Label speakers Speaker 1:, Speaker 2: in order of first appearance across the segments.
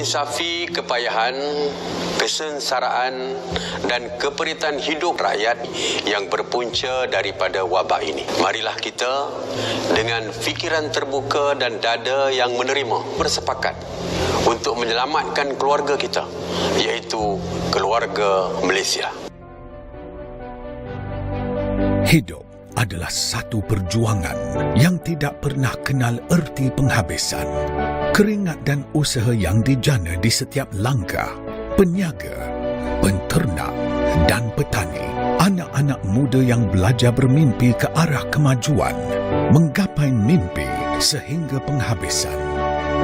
Speaker 1: menginsafi kepayahan, kesengsaraan dan keperitan hidup rakyat yang berpunca daripada wabak ini. Marilah kita dengan fikiran terbuka dan dada yang menerima bersepakat untuk menyelamatkan keluarga kita, iaitu keluarga Malaysia.
Speaker 2: Hidup adalah satu perjuangan yang tidak pernah kenal erti penghabisan. Keringat dan usaha yang dijana di setiap langkah, peniaga, penternak dan petani, anak-anak muda yang belajar bermimpi ke arah kemajuan, menggapai mimpi sehingga penghabisan,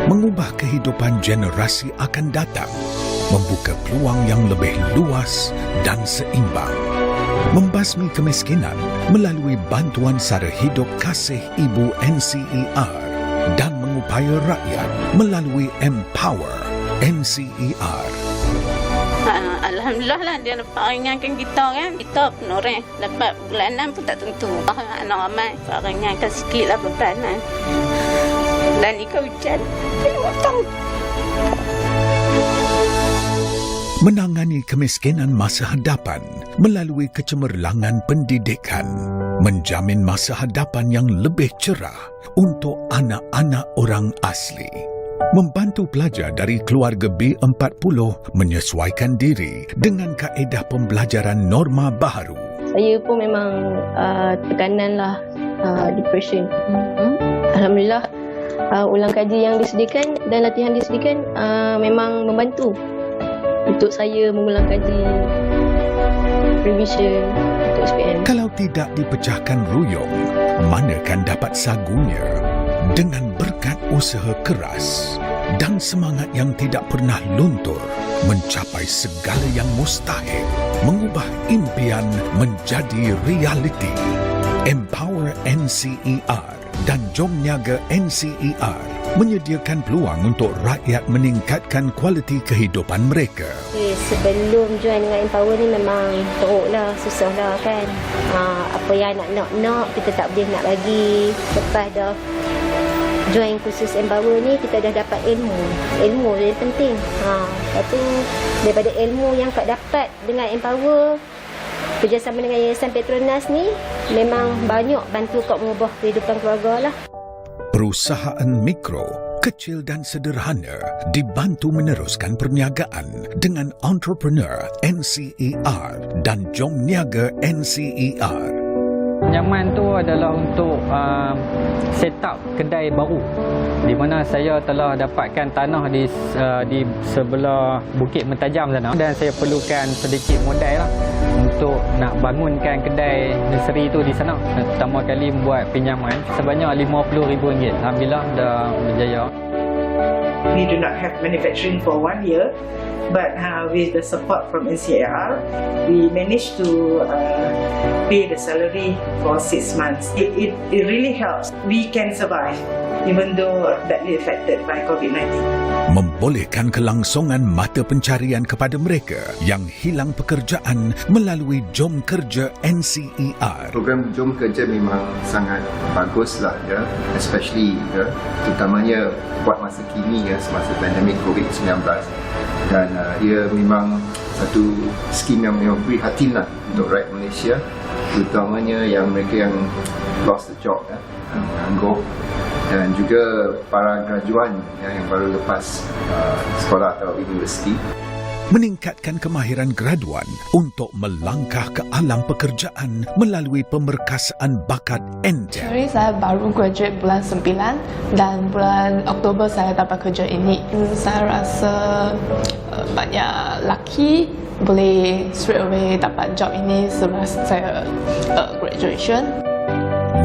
Speaker 2: mengubah kehidupan generasi akan datang, membuka peluang yang lebih luas dan seimbang, membasmi kemiskinan melalui bantuan sara hidup kasih ibu NCER dan mengupaya rakyat melalui Empower NCER.
Speaker 3: Alhamdulillah lah dia dapat ringankan kita kan. Kita penoreh dapat bulanan pun tak tentu. Anak ramai ringankan sikit lah beban kan. Dan ikan hujan
Speaker 2: menangani kemiskinan masa hadapan melalui kecemerlangan pendidikan, menjamin masa hadapan yang lebih cerah untuk anak-anak orang asli, membantu pelajar dari keluarga B40 menyesuaikan diri dengan kaedah pembelajaran norma baharu.
Speaker 4: Saya pun memang tekanan lah, depression. Alhamdulillah, ulang kaji yang disediakan dan latihan disediakan memang membantu untuk saya mengulang kaji revision untuk SPM.
Speaker 2: Kalau tidak dipecahkan ruyung, manakan dapat sagunya? Dengan berkat usaha keras dan semangat yang tidak pernah luntur, mencapai segala yang mustahil, mengubah impian menjadi realiti. Empower NCER dan Jom Niaga NCER menyediakan peluang untuk rakyat meningkatkan kualiti kehidupan mereka.
Speaker 4: Sebelum join dengan Empower ni memang teruk lah, susah lah kan. Apa yang nak kita tak boleh nak bagi. Lepas dah join kursus Empower ni, kita dah dapat ilmu. Ilmu yang penting. Lepas tu daripada ilmu yang kau dapat dengan Empower, kerjasama dengan Yayasan Petronas ni memang banyak bantu kau mengubah kehidupan keluarga lah.
Speaker 2: Perusahaan mikro, kecil dan sederhana dibantu meneruskan perniagaan dengan Entrepreneur NCER dan Jom Niaga NCER.
Speaker 5: Nyaman tu adalah untuk set up kedai baru, di mana saya telah dapatkan tanah di sebelah Bukit Mentajam sana, dan saya perlukan sedikit modal lah untuk nak bangunkan kedai nursery tu di sana. Pertama kali membuat pinjaman sebanyak RM50,000. Alhamdulillah dah berjaya.
Speaker 6: We do not have manufacturing for 1 year, but with the support from NCAR, we managed to pay the salary for 6 months. It really helps. We can survive, even though badly affected by COVID-19.
Speaker 2: Membolehkan kelangsungan mata pencarian kepada mereka yang hilang pekerjaan melalui Jom Kerja NCER.
Speaker 7: Program Jom Kerja memang sangat baguslah ya, especially ya, terutamanya buat masa kini ya, semasa pandemik COVID-19, dan ia memang satu skim yang memang prihatin lah untuk rakyat Malaysia, terutamanya yang mereka yang lost the job ya, menganggur, dan juga para graduan yang baru lepas sekolah atau universiti.
Speaker 2: Meningkatkan kemahiran graduan untuk melangkah ke alam pekerjaan melalui pemerkasaan bakat NDEM.
Speaker 8: Actually, saya baru graduate bulan 9 dan bulan Oktober saya dapat kerja ini. Saya rasa banyak lucky boleh straight away dapat job ini selepas saya graduation.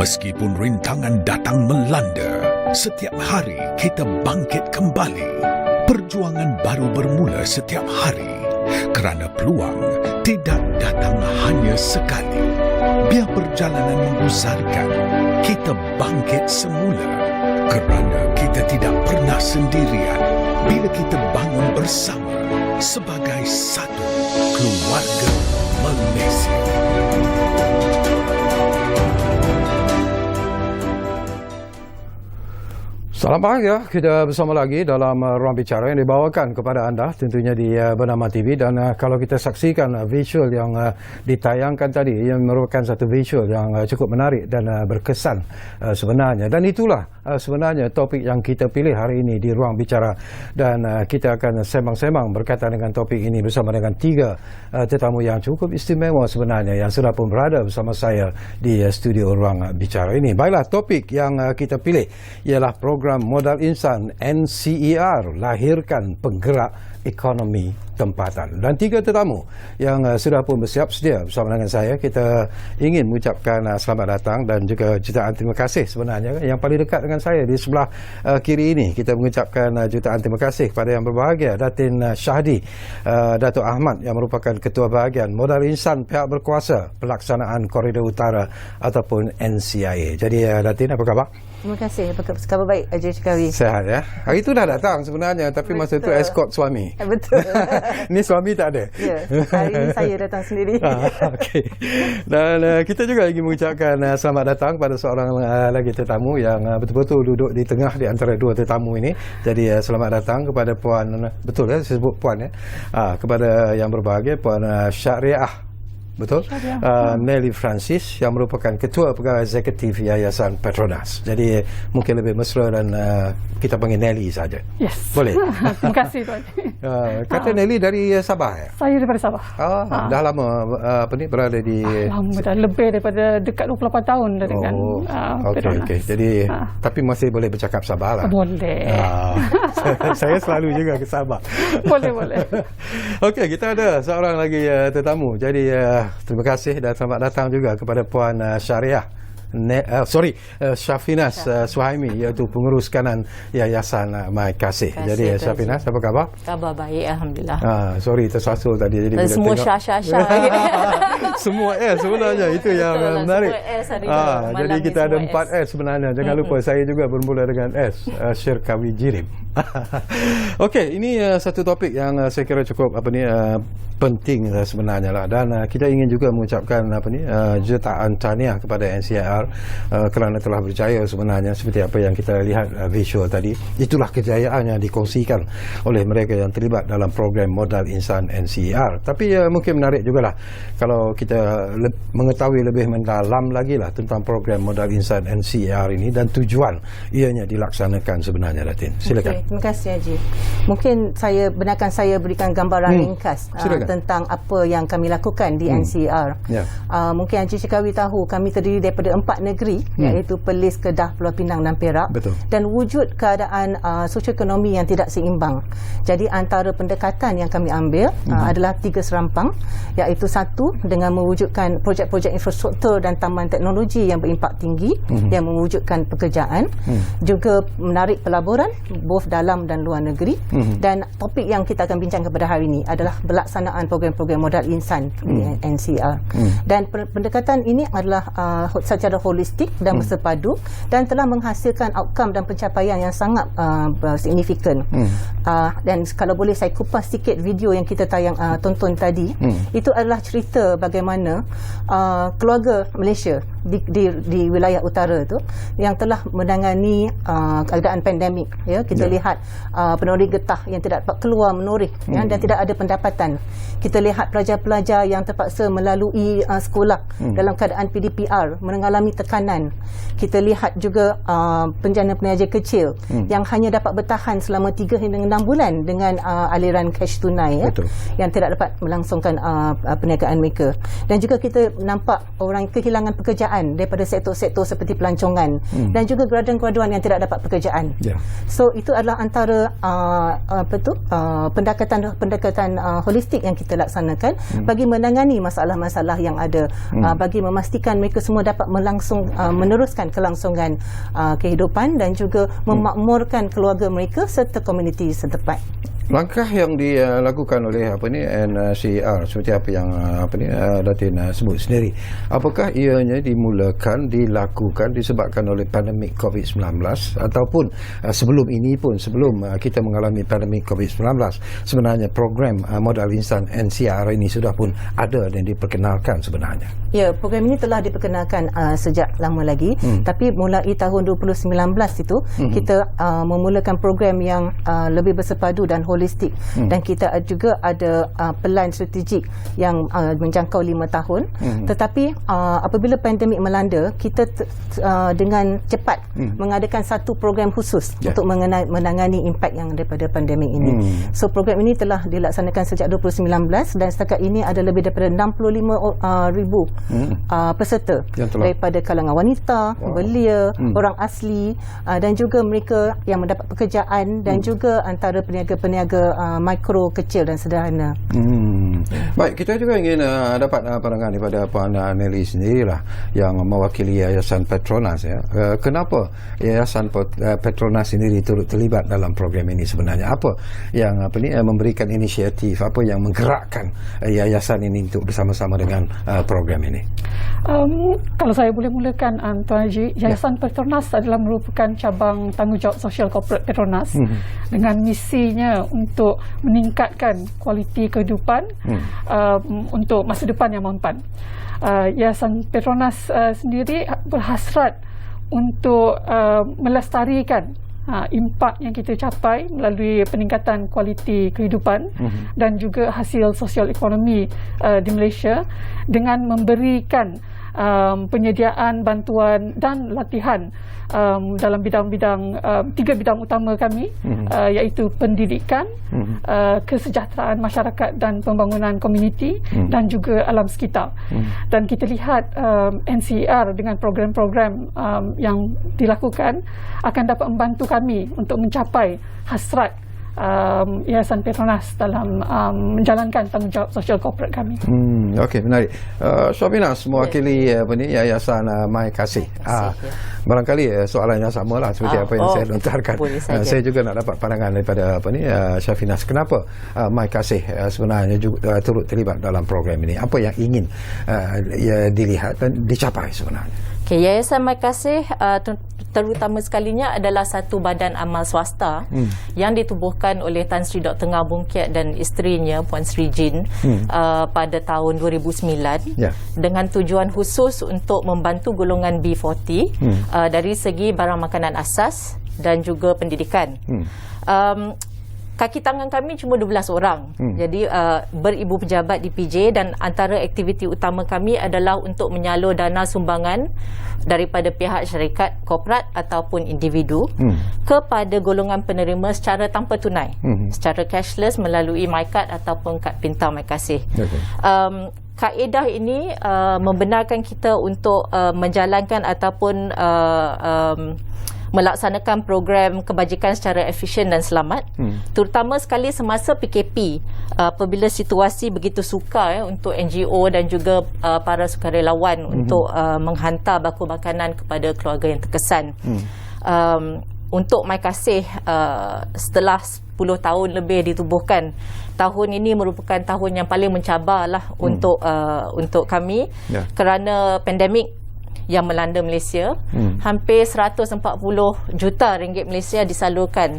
Speaker 2: Meskipun rintangan datang melanda, setiap hari kita bangkit kembali. Perjuangan baru bermula setiap hari kerana peluang tidak datang hanya sekali. Biar perjalanan menggusarkan, kita bangkit semula kerana kita tidak pernah sendirian bila kita bangun bersama sebagai satu keluarga Malaysia.
Speaker 9: Salam bahagia, kita bersama lagi dalam Ruang Bicara yang dibawakan kepada anda tentunya di Bernama TV. Dan kalau kita saksikan visual yang ditayangkan tadi, yang merupakan satu visual yang cukup menarik dan berkesan sebenarnya. Dan itulah sebenarnya topik yang kita pilih hari ini di Ruang Bicara. Dan kita akan sembang-sembang berkaitan dengan topik ini bersama dengan 3 tetamu yang cukup istimewa sebenarnya yang sudah pun berada bersama saya di studio Ruang Bicara ini. Baiklah, topik yang kita pilih ialah program Modal Insan NCER, lahirkan penggerak ekonomi tempatan. Dan 3 tetamu yang sudah pun bersiap sedia bersama dengan saya. Kita ingin mengucapkan selamat datang dan juga jutaan terima kasih sebenarnya. Yang paling dekat dengan saya di sebelah kiri ini, kita mengucapkan jutaan terima kasih kepada yang berbahagia, Datin Syahdi Datuk Ahmad yang merupakan Ketua Bahagian Modal Insan Pihak Berkuasa Pelaksanaan Koridor Utara ataupun NCIA. Jadi Datin, apa khabar?
Speaker 10: Terima kasih. Khabar baik, Haji Syikawi.
Speaker 9: Sehat ya. Hari itu dah datang sebenarnya, tapi masa itu escort suami.
Speaker 10: Betul.
Speaker 9: Ni suami tak ada.
Speaker 10: Ya, hari ini saya datang sendiri.
Speaker 9: Okey. Dan kita juga ingin mengucapkan selamat datang kepada seorang lagi tetamu yang betul-betul duduk di tengah di antara 2 tetamu ini. Jadi selamat datang kepada Puan, betul ya saya sebut Puan ya. Kepada yang berbahagia Puan Syariah. Betul? Nelly Francis yang merupakan Ketua Pegawai Eksekutif Yayasan Petronas. Jadi mungkin lebih mesra dan kita panggil Nelly saja.
Speaker 11: Yes.
Speaker 9: Boleh?
Speaker 11: Terima kasih Tuan.
Speaker 9: Kata Nelly dari Sabah ya?
Speaker 11: Saya daripada Sabah.
Speaker 9: Dah lama berada di...
Speaker 11: Lama, dah lebih daripada dekat 28 tahun dah dengan Petronas.
Speaker 9: Okey. Jadi tapi masih boleh bercakap Sabah lah.
Speaker 11: Boleh.
Speaker 9: Saya selalu juga ke Sabah.
Speaker 11: Boleh.
Speaker 9: Okey, kita ada seorang lagi tetamu. Jadi terima kasih dan selamat datang juga kepada Puan Syariah. Syafinas Suhaimi, iaitu pengurus kanan Yayasan My Kasih. Jadi Syafinas, apa khabar?
Speaker 10: Khabar baik, alhamdulillah.
Speaker 9: Sorry tersasul tadi. Jadi
Speaker 10: semua syah.
Speaker 9: Semua S sebenarnya itu yang menarik. Jadi kita ada 4 S sebenarnya. Jangan lupa saya juga bermula dengan S, Syirkawi Jirim. Okey, ini satu topik yang saya kira cukup penting sebenarnya lah. Dan kita ingin juga mengucapkan jutaan tahniah kepada NCER kerana telah berjaya sebenarnya seperti apa yang kita lihat visual tadi. Itulah kejayaan yang dikongsikan oleh mereka yang terlibat dalam program Modal Insan NCER. Tapi mungkin menarik jugalah kalau kita mengetahui lebih mendalam lagi lah tentang program Modal Insan NCER ini dan tujuan ianya dilaksanakan sebenarnya. Datin, silakan.
Speaker 10: Terima kasih Haji. Mungkin benarkan saya berikan gambaran ringkas tentang apa yang kami lakukan di NCER. Mungkin Haji Syikawi tahu kami terdiri daripada 4 negeri, iaitu Perlis, Kedah, Pulau Pinang dan Perak.
Speaker 9: Betul.
Speaker 10: Dan wujud keadaan sosioekonomi yang tidak seimbang. Jadi antara pendekatan yang kami ambil adalah 3 serampang, iaitu 1 dengan mewujudkan projek-projek infrastruktur dan taman teknologi yang berimpak tinggi yang mewujudkan pekerjaan, juga menarik pelaburan both dalam dan luar negeri. Dan topik yang kita akan bincangkan pada hari ini adalah pelaksanaan program-program modal insan di NCER. Dan pendekatan ini adalah secara holistik dan bersepadu dan telah menghasilkan outcome dan pencapaian yang sangat signifikan. Dan kalau boleh saya kupas sikit video yang kita tonton tadi. Itu adalah cerita bagaimana keluarga Malaysia di wilayah utara tu yang telah menangani keadaan pandemik. Kita lihat penoreh getah yang tidak dapat keluar menoreh dan tidak ada pendapatan. Kita lihat pelajar-pelajar yang terpaksa melalui sekolah dalam keadaan PDPR mengalami tekanan. Kita lihat juga penjana-penaja kecil yang hanya dapat bertahan selama 3 hingga 6 bulan dengan aliran cash tunai yang tidak dapat melangsungkan perniagaan mereka. Dan juga kita nampak orang kehilangan pekerjaan daripada sektor-sektor seperti pelancongan dan juga graduan-graduan yang tidak dapat pekerjaan. So itu adalah antara pendekatan holistik yang kita laksanakan bagi menangani masalah-masalah yang ada, bagi memastikan mereka semua dapat meneruskan kelangsungan kehidupan dan juga memakmurkan keluarga mereka serta komuniti setempat.
Speaker 9: Langkah yang dilakukan oleh NCR seperti apa yang Datin sebut sendiri, apakah ianya dilakukan disebabkan oleh pandemik COVID-19 ataupun sebelum ini pun, sebelum kita mengalami pandemik COVID-19, sebenarnya program modal instan NCR ini sudah pun ada dan diperkenalkan sebenarnya?
Speaker 10: Ya, program ini telah diperkenalkan sejak lama lagi, tapi mulai tahun 2019 itu kita memulakan program yang lebih bersepadu dan holistik, dan kita juga ada pelan strategik yang menjangkau 5 tahun. Tetapi apabila pandemik melanda, kita dengan cepat mengadakan satu program khusus untuk menangani impak yang daripada pandemik ini. So program ini telah dilaksanakan sejak 2019 dan setakat ini ada lebih daripada 65,000 peserta daripada kalangan wanita, belia, orang asli, dan juga mereka yang mendapat pekerjaan, dan juga antara peniaga-peniaga mikro, kecil dan sederhana.
Speaker 9: Baik, kita juga ingin dapat pandangan daripada Puan Nelly sendirilah yang mewakili Yayasan Petronas. Kenapa Yayasan Petronas sendiri turut terlibat dalam program ini sebenarnya? Apa yang memberikan inisiatif, apa yang menggerakkan yayasan ini untuk bersama-sama dengan program ini?
Speaker 11: Kalau saya boleh mulakan, Tuan Haji, Yayasan Petronas adalah merupakan cabang tanggungjawab sosial korporat Petronas dengan misinya untuk meningkatkan kualiti kehidupan untuk masa depan yang mampan. Yayasan Petronas sendiri berhasrat untuk melestarikan impak yang kita capai melalui peningkatan kualiti kehidupan dan juga hasil sosial ekonomi di Malaysia dengan memberikan penyediaan bantuan dan latihan dalam bidang-bidang 3 bidang utama kami, iaitu pendidikan, kesejahteraan masyarakat dan pembangunan komuniti, dan juga alam sekitar. Dan kita lihat NCR dengan program-program yang dilakukan akan dapat membantu kami untuk mencapai hasrat Yayasan Petronas dalam menjalankan tanggungjawab sosial korporat kami.
Speaker 9: Okey, menarik. Syafinas mewakili Yayasan My Kasih. Barangkali soalan yang samalah seperti apa yang saya lontarkan. Saya juga nak dapat pandangan daripada Syafinas. Kenapa My Kasih sebenarnya juga turut terlibat dalam program ini? Apa yang ingin dilihat dan dicapai sebenarnya?
Speaker 12: Okay, Yayasan My Kasih terutama sekalinya adalah satu badan amal swasta yang ditubuhkan oleh Tan Sri Dr. Ngah Boon Kiat dan isterinya Puan Sri Jin pada tahun 2009 dengan tujuan khusus untuk membantu golongan B40 dari segi barang makanan asas dan juga pendidikan. Kaki tangan kami cuma 12 orang. Jadi beribu pejabat di PJ, dan antara aktiviti utama kami adalah untuk menyalur dana sumbangan daripada pihak syarikat, korporat ataupun individu kepada golongan penerima secara tanpa tunai, secara cashless melalui MyCard ataupun kad pintar My Kasih. Kaedah ini membenarkan kita untuk menjalankan ataupun melaksanakan program kebajikan secara efisien dan selamat, terutama sekali semasa PKP, apabila situasi begitu sukar untuk NGO dan juga para sukarelawan untuk menghantar baku makanan kepada keluarga yang terkesan. Untuk My Kasih, setelah 10 tahun lebih ditubuhkan, tahun ini merupakan tahun yang paling mencabarlah untuk kami kerana pandemik yang melanda Malaysia. Hampir 140 juta ringgit Malaysia disalurkan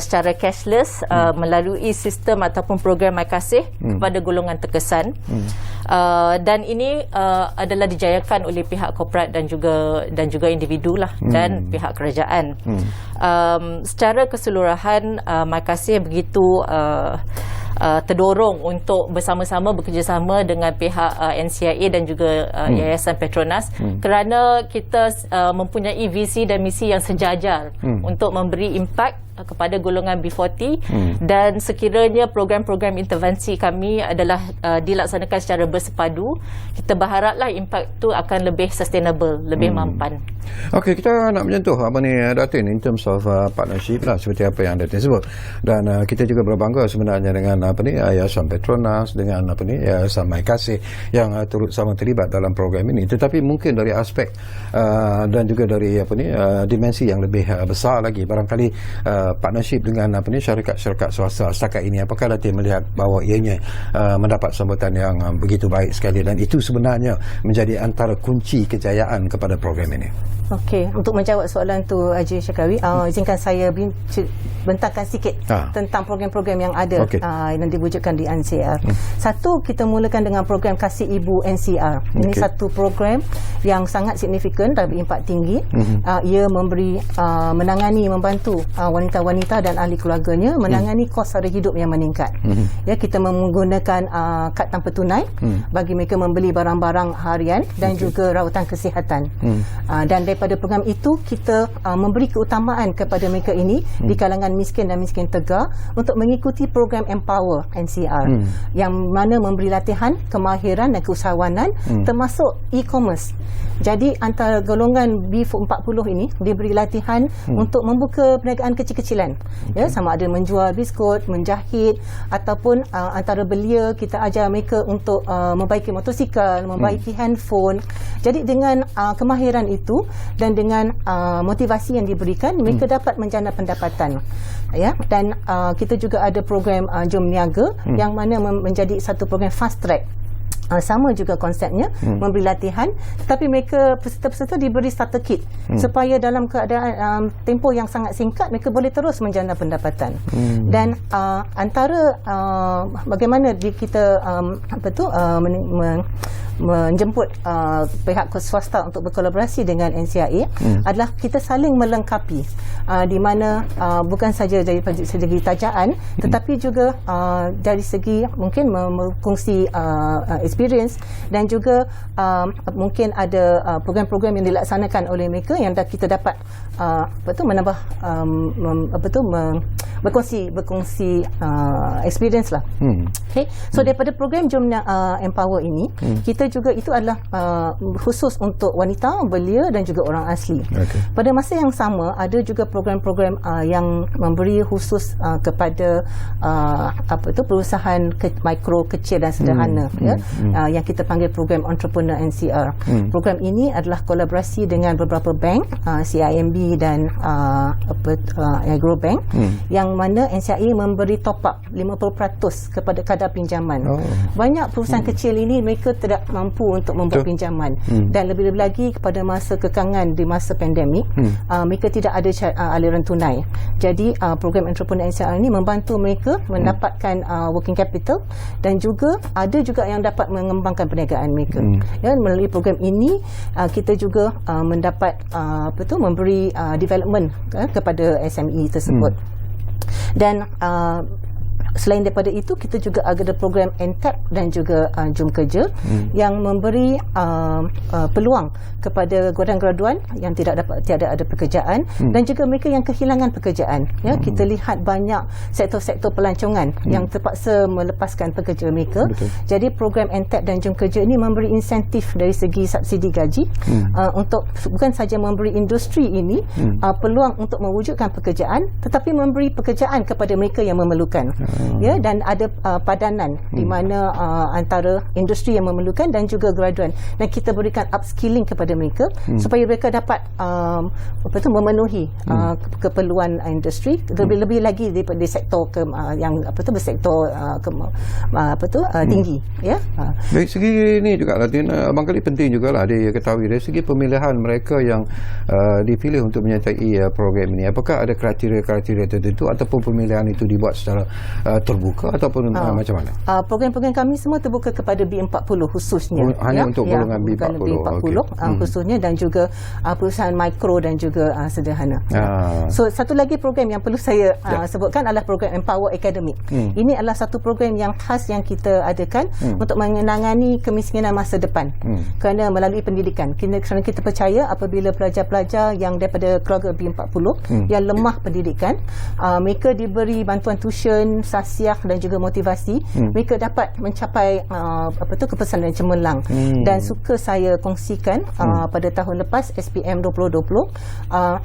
Speaker 12: secara cashless melalui sistem ataupun program My Kasih kepada golongan terkesan. Dan ini adalah dijayakan oleh pihak korporat dan juga individu lah, dan pihak kerajaan. Secara keseluruhan My Kasih begitu terdorong untuk bersama-sama bekerjasama dengan pihak NCIA dan juga Yayasan Petronas kerana kita mempunyai visi dan misi yang sejajar untuk memberi impak kepada golongan B40, dan sekiranya program-program intervensi kami adalah dilaksanakan secara bersepadu, kita berharaplah impak itu akan lebih sustainable, lebih mampan.
Speaker 9: Okey, kita nak menyentuh Datin in terms of partnership lah, seperti apa yang Datin sebut, dan kita juga berbangga sebenarnya dengan Yayasan Petronas, dengan Yayasan My Kasih yang turut sama terlibat dalam program ini. Tetapi mungkin dari aspek dan juga dari dimensi yang lebih besar lagi, barangkali partnership dengan syarikat-syarikat swasta setakat ini? Apakah Datin melihat bahawa ianya mendapat sambutan yang begitu baik sekali dan itu sebenarnya menjadi antara kunci kejayaan kepada program ini?
Speaker 10: Okey, untuk menjawab soalan tu Haji Syakawi, izinkan saya bentangkan sikit tentang program-program yang ada yang diwujudkan di NCR. Satu, kita mulakan dengan program Kasih Ibu NCR. Ini satu program yang sangat signifikan dari impak tinggi. Ia memberi membantu wanita-wanita dan ahli keluarganya menangani kos sara hidup yang meningkat. Ya, kita menggunakan kad tanpa tunai bagi mereka membeli barang-barang harian dan juga rawatan kesihatan. Dan daripada program itu kita memberi keutamaan kepada mereka ini di kalangan miskin dan miskin tegar untuk mengikuti program Empower NCR yang mana memberi latihan kemahiran dan keusahawanan termasuk e-commerce. Jadi antara golongan B40 ini diberi latihan untuk membuka perniagaan kecil-kecilan, ya, sama ada menjual biskut, menjahit ataupun antara belia kita ajar mereka untuk membaiki motosikal, membaiki handphone. Jadi dengan kemahiran itu dan dengan motivasi yang diberikan, mereka dapat menjana pendapatan, ya. Dan kita juga ada program Jom Niaga yang mana menjadi satu program fast track. Sama juga konsepnya, memberi latihan, tetapi mereka peserta-peserta diberi starter kit supaya dalam keadaan tempoh yang sangat singkat mereka boleh terus menjana pendapatan. Dan antara bagaimana kita menjemput pihak swasta untuk berkolaborasi dengan NCIA adalah kita saling melengkapi, di mana bukan saja dari segi tajaan tetapi juga dari segi mungkin berkongsi experience dan juga mungkin ada program-program yang dilaksanakan oleh mereka yang kita dapat menambah berkongsi experience lah. Okay. So daripada program Jom Empower ini, kita juga itu adalah khusus untuk wanita, belia dan juga orang asli. Pada masa yang sama ada juga program-program yang memberi khusus kepada perusahaan mikro, kecil dan sederhana, ya, yang kita panggil program Entrepreneur NCR. Program ini adalah kolaborasi dengan beberapa bank, CIMB dan Agrobank, yang mana NCIA memberi top up 50% kepada kadar pinjaman. Banyak perusahaan kecil ini mereka tidak mampu untuk membuat pinjaman, dan lebih-lebih lagi pada masa kekangan di masa pandemik, mereka tidak ada aliran tunai. Jadi program Entrepreneur NCR ini membantu mereka mendapatkan working capital dan juga ada juga yang dapat mengembangkan perniagaan mereka. Ya, melalui program ini kita juga mendapat memberi development kepada SME tersebut. Dan selain daripada itu, kita juga ada program NTAP dan juga Jom Kerja yang memberi peluang kepada graduan-graduan yang tiada ada pekerjaan dan juga mereka yang kehilangan pekerjaan. Ya, kita lihat banyak sektor-sektor pelancongan yang terpaksa melepaskan pekerja mereka. Jadi program NTAP dan Jom Kerja ini memberi insentif dari segi subsidi gaji untuk bukan saja memberi industri ini peluang untuk mewujudkan pekerjaan, tetapi memberi pekerjaan kepada mereka yang memerlukan. Ya, dan ada padanan di mana antara industri yang memerlukan dan juga graduan, dan kita berikan upskilling kepada mereka supaya mereka dapat memenuhi keperluan industri, lebih-lebih lagi di sektor yang bersektor tinggi, ya.
Speaker 9: Dari segi ini juga Datin, barangkali penting jugalah dia ketahui dari segi pemilihan mereka yang dipilih untuk menyertai program ini. Apakah ada kriteria-kriteria tertentu ataupun pemilihan itu dibuat secara terbuka ataupun macam mana?
Speaker 10: Program-program kami semua terbuka kepada B40 khususnya.
Speaker 9: Hanya untuk golongan B40, khususnya, dan juga perusahaan mikro dan juga sederhana. So satu lagi program yang perlu saya sebutkan adalah program Empower Academic. Ini adalah satu program yang khas yang kita adakan untuk menangani kemiskinan masa depan. Kerana melalui pendidikan, kerana kita percaya apabila pelajar-pelajar yang daripada keluarga B40 yang lemah pendidikan, mereka diberi bantuan tuition, sasiah dan juga motivasi, mereka dapat mencapai kepesanan cemerlang. Dan suka saya kongsikan pada tahun lepas SPM 2020,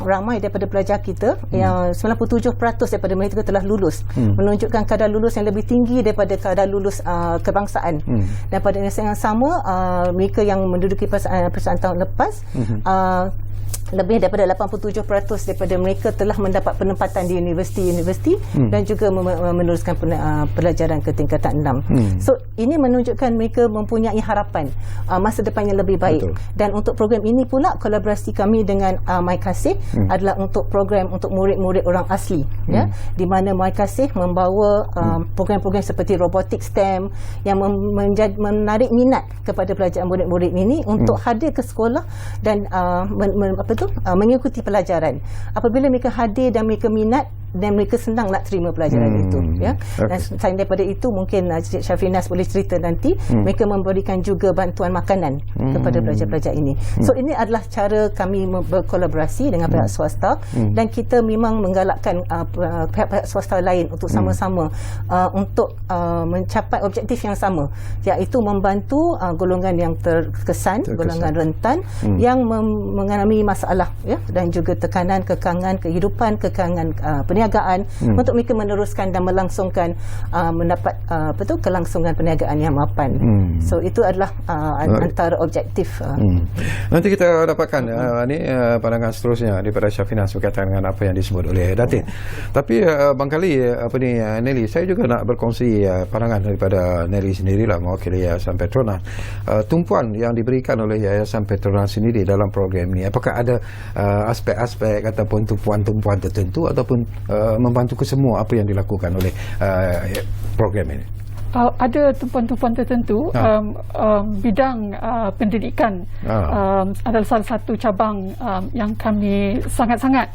Speaker 9: ramai daripada pelajar kita yang 97% daripada mereka telah lulus, menunjukkan kadar lulus yang lebih tinggi daripada kadar lulus kebangsaan. Dan pada masa yang sama, mereka yang menduduki perusahaan tahun lepas
Speaker 10: lebih daripada 87% daripada mereka telah mendapat penempatan di universiti-universiti dan juga meneruskan pelajaran ke tingkatan 6. So ini menunjukkan mereka mempunyai harapan masa depan yang lebih baik. Betul. Dan untuk program ini pula kolaborasi kami dengan MyKasih adalah untuk program untuk murid-murid orang asli, ya, di mana MyKasih membawa program-program seperti robotik STEM yang menarik minat kepada pelajar murid-murid ini untuk hadir ke sekolah dan mengikuti pelajaran. Apabila mereka hadir dan mereka minat dan mereka senang nak terima pelajaran itu, ya. Dan selain daripada itu mungkin Cik Syafinas boleh cerita nanti mereka memberikan juga bantuan makanan kepada pelajar-pelajar ini. So ini adalah cara kami berkolaborasi dengan pihak swasta dan kita memang menggalakkan pihak-pihak swasta lain untuk sama-sama untuk mencapai objektif yang sama, iaitu membantu golongan yang terkesan, golongan rentan yang mengalami masalah, ya, dan juga tekanan, kekangan kehidupan, kekangan perniagaan untuk mereka meneruskan dan melangsungkan mendapat kelangsungan perniagaan yang mapan. So itu adalah antara objektif.
Speaker 9: Nanti kita dapatkan pandangan seterusnya daripada Syafinas berkaitan dengan apa yang disebut oleh Datin. Tapi barangkali Nelly, saya juga nak berkongsi pandangan daripada Nelly sendirilah mewakili Yayasan Petronas. Tumpuan yang diberikan oleh Yayasan Petronas sendiri dalam program ini, apakah ada aspek-aspek ataupun tumpuan-tumpuan tertentu ataupun membantu ke semua apa yang dilakukan oleh program ini?
Speaker 11: Ada tumpuan-tumpuan tertentu. Bidang pendidikan adalah salah satu cabang yang kami sangat-sangat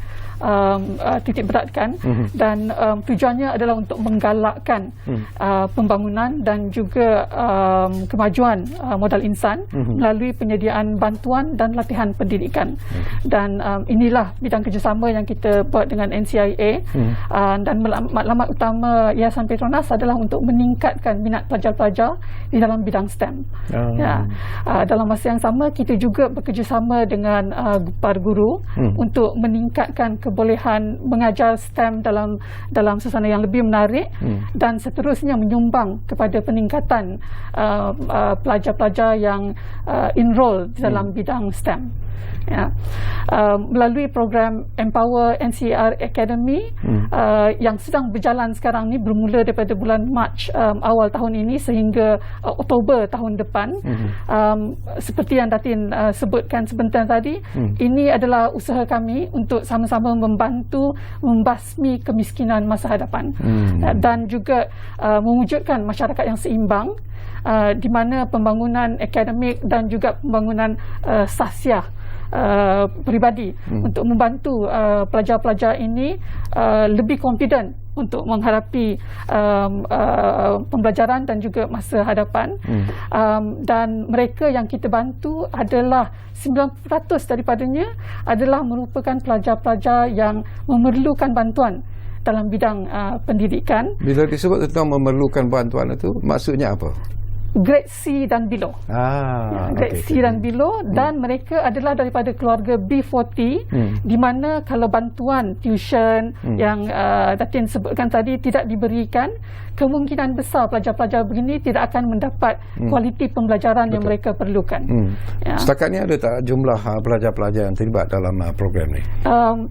Speaker 11: titik beratkan dan tujuannya adalah untuk menggalakkan pembangunan dan juga kemajuan modal insan melalui penyediaan bantuan dan latihan pendidikan. Dan inilah bidang kerjasama yang kita buat dengan NCIA, dan matlamat utama Yayasan Petronas adalah untuk meningkatkan minat pelajar-pelajar di dalam bidang STEM. Dalam masa yang sama kita juga bekerjasama dengan para guru untuk meningkatkan kebolehan mengajar STEM dalam suasana yang lebih menarik dan seterusnya menyumbang kepada peningkatan pelajar-pelajar yang enroll dalam bidang STEM. Ya. Melalui program Empower NCR Academy yang sedang berjalan sekarang ni, bermula daripada bulan Mac awal tahun ini sehingga Oktober tahun depan. Seperti yang Datin sebutkan sebentar tadi, ini adalah usaha kami untuk sama-sama membantu membasmi kemiskinan masa hadapan dan juga mewujudkan masyarakat yang seimbang, di mana pembangunan akademik dan juga pembangunan sahsiah peribadi untuk membantu pelajar-pelajar ini lebih confident untuk menghadapi pembelajaran dan juga masa hadapan. Dan mereka yang kita bantu adalah 90% daripadanya adalah merupakan pelajar-pelajar yang memerlukan bantuan dalam bidang pendidikan.
Speaker 9: Bila disebut tentang memerlukan bantuan itu, maksudnya apa?
Speaker 11: Grade C dan below. Grade C dan below, dan mereka adalah daripada keluarga B40, di mana kalau bantuan tuition yang Datin sebutkan tadi tidak diberikan, kemungkinan besar pelajar-pelajar begini tidak akan mendapat kualiti pembelajaran yang mereka perlukan.
Speaker 9: Setakat ni ada tak jumlah pelajar-pelajar yang terlibat dalam program ni?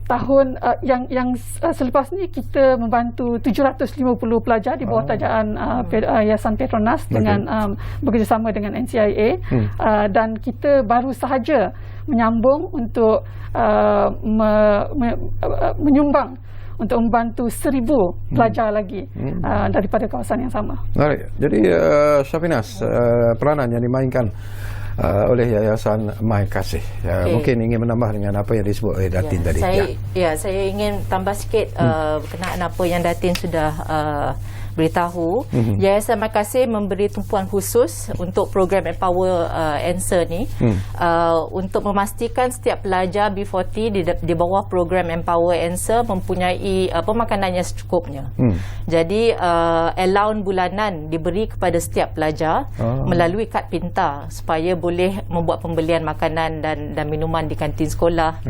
Speaker 11: Tahun yang selepas ni kita membantu 750 pelajar di bawah tajaan Yayasan Petronas dengan bekerjasama dengan NCIA, dan kita baru sahaja menyambung untuk menyumbang untuk membantu 1,000 pelajar lagi daripada kawasan yang sama.
Speaker 9: Baik. Jadi Syafinas, peranan yang dimainkan oleh Yayasan MyKasih, mungkin ingin menambah dengan apa yang disebut oleh Datin tadi.
Speaker 12: Saya ingin tambah sikit berkenaan apa yang Datin sudah beritahu. Yayasan MyKasih memberi tumpuan khusus untuk program Empower Answer ni, untuk memastikan setiap pelajar B40 di bawah program Empower Answer mempunyai pemakanan yang secukupnya. Jadi allowance bulanan diberi kepada setiap pelajar melalui kad pintar supaya boleh membuat pembelian makanan dan minuman di kantin sekolah,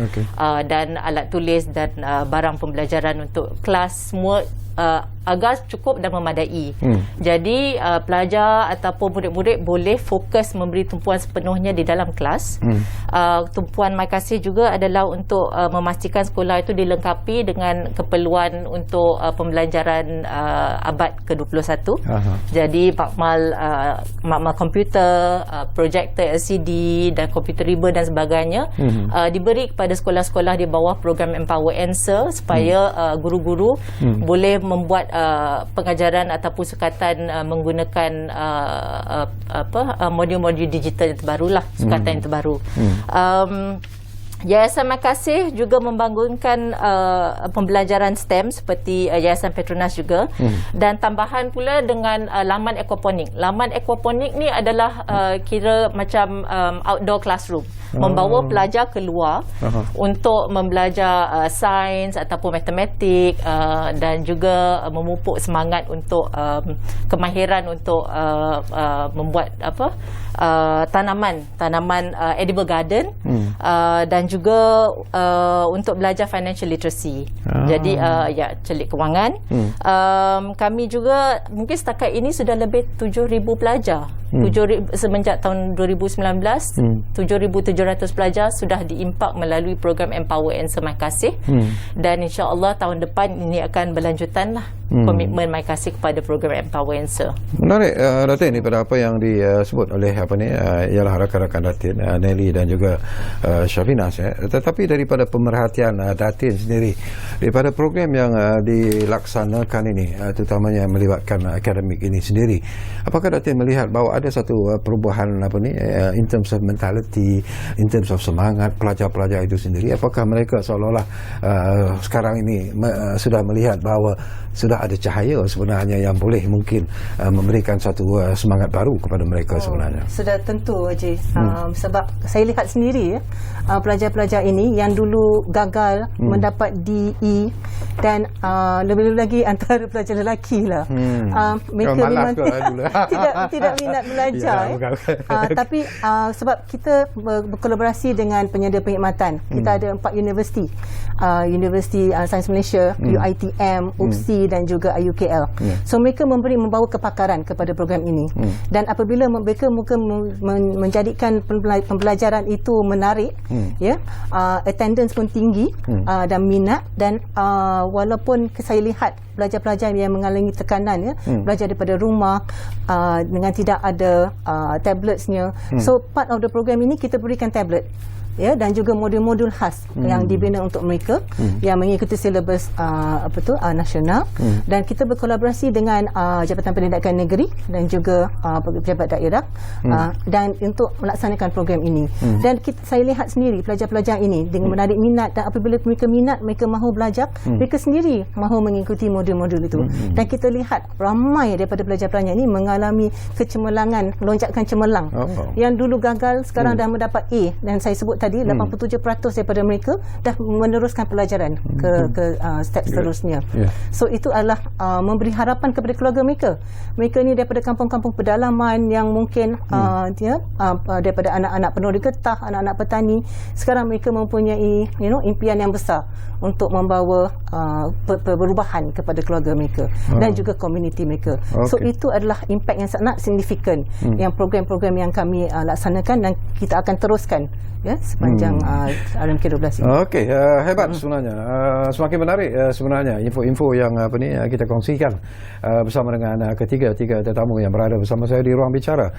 Speaker 12: dan alat tulis dan barang pembelajaran untuk kelas semua agar cukup dan memadai. Jadi pelajar ataupun murid-murid boleh fokus memberi tumpuan sepenuhnya di dalam kelas. Tumpuan My Kasih juga adalah untuk memastikan sekolah itu dilengkapi dengan keperluan untuk pembelajaran abad ke-21. Jadi makmal komputer, projektor LCD dan komputer riba dan sebagainya diberi kepada sekolah-sekolah di bawah program Empower Answer supaya guru-guru boleh membuat pengajaran ataupun sukatan menggunakan modul-modul digital yang terbaru lah, sukatan yang terbaru. Yayasan My Kasih juga membangunkan pembelajaran STEM seperti Yayasan Petronas juga, dan tambahan pula dengan laman aquaponik. Laman aquaponik ni adalah kira macam outdoor classroom, membawa pelajar keluar untuk membelajar sains ataupun matematik, dan juga memupuk semangat untuk kemahiran untuk membuat tanaman edible garden, dan juga untuk belajar financial literacy. Jadi celik kewangan. Kami juga mungkin setakat ini sudah lebih 7,000 pelajar. 7,000 semenjak tahun 2019, 7,700 pelajar sudah diimpak melalui program Empower Answer My Kasih. Dan insya-Allah tahun depan ini akan berlanjutan lah komitmen My Kasih kepada program Empower Answer.
Speaker 9: Menarik, Datin, ini pada apa yang disebut oleh ialah rakan-rakan Datin, Nelly dan juga Syafinas. Tetapi daripada pemerhatian Datin sendiri, daripada program yang dilaksanakan ini, terutamanya melibatkan akademik ini sendiri, apakah Datin melihat bahawa ada satu perubahan in terms of mentality, in terms of semangat pelajar-pelajar itu sendiri? Apakah mereka seolah-olah sekarang ini sudah melihat bahawa sudah ada cahaya sebenarnya yang boleh mungkin memberikan satu semangat baru kepada mereka sebenarnya?
Speaker 10: Sudah tentu, Haji. Sebab saya lihat sendiri pelajar-pelajar ini yang dulu gagal mendapat DE, dan lebih-lebih lagi antara pelajar lelaki lah. Mereka memang tidak minat belajar. Tapi sebab kita berkolaborasi dengan penyedia perkhidmatan, kita ada 4 universiti, Universiti Sains Malaysia, UiTM, UPSI dan juga IUKL. So mereka membawa kepakaran kepada program ini, dan apabila mereka menjadikan pembelajaran itu menarik, attendance pun tinggi, dan minat, dan walaupun saya lihat pelajar-pelajar yang mengalami tekanan, belajar daripada rumah dengan tidak ada tabletsnya. So part of the program ini kita berikan tablet, dan juga modul-modul khas yang dibina untuk mereka yang mengikuti silabus nasional, dan kita berkolaborasi dengan Jabatan Pendidikan Negeri dan juga pejabat daerah dan untuk melaksanakan program ini. Dan saya lihat sendiri pelajar-pelajar ini dengan menarik minat, dan apabila mereka minat, mereka mahu belajar, mereka sendiri mahu mengikuti modul-modul itu. Dan kita lihat ramai daripada pelajar-pelajar ini mengalami kecemerlangan, lonjakan cemerlang. Yang dulu gagal sekarang dah mendapat A, dan saya sebut tadi 87% daripada mereka dah meneruskan pelajaran ke step seterusnya. So itu adalah memberi harapan kepada keluarga mereka. Mereka ni daripada kampung-kampung pedalaman yang mungkin daripada anak-anak penuri getah, anak-anak petani, sekarang mereka mempunyai impian yang besar untuk membawa perubahan kepada keluarga mereka dan juga komuniti mereka. So itu adalah impak yang sangat signifikan yang program-program yang kami laksanakan, dan kita akan teruskan sepanjang RMK12 ini. Okey, hebat sebenarnya. Semakin menarik sebenarnya info-info yang kita kongsikan bersama dengan ketiga tetamu yang berada bersama saya di ruang bicara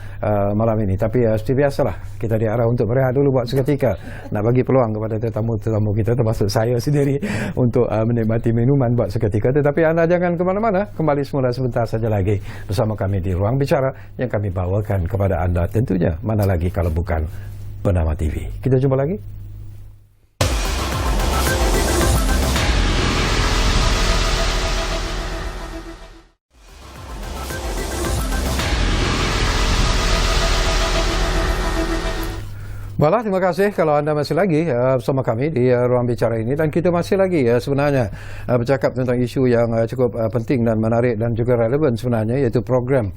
Speaker 10: malam ini. Tapi seperti biasalah, kita diarah untuk berehat dulu buat seketika, nak bagi peluang kepada tetamu-tetamu kita, termasuk saya sendiri, untuk menikmati minuman buat seketika. Tetapi anda jangan ke mana-mana, kembali semula sebentar saja lagi bersama kami di ruang bicara yang kami bawakan kepada anda, tentunya mana lagi kalau bukan Bernama TV. Kita jumpa lagi.
Speaker 9: Baiklah, terima kasih kalau anda masih lagi bersama kami di ruang bicara ini, dan kita masih lagi sebenarnya bercakap tentang isu yang cukup penting dan menarik dan juga relevan sebenarnya, iaitu program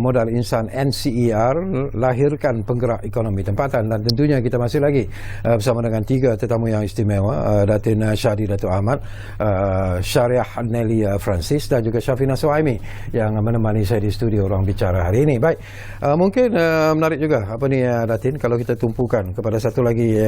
Speaker 9: modal insan NCER, lahirkan penggerak ekonomi tempatan. Dan tentunya kita masih lagi bersama dengan 3 tetamu yang istimewa, Datin Syahdi Datuk Ahmad, Syariah Nelly Francis dan juga Syafina Suhaimi yang menemani saya di studio ruang bicara hari ini. Baik, mungkin menarik juga Datin, kalau kita tumpukan kepada satu lagi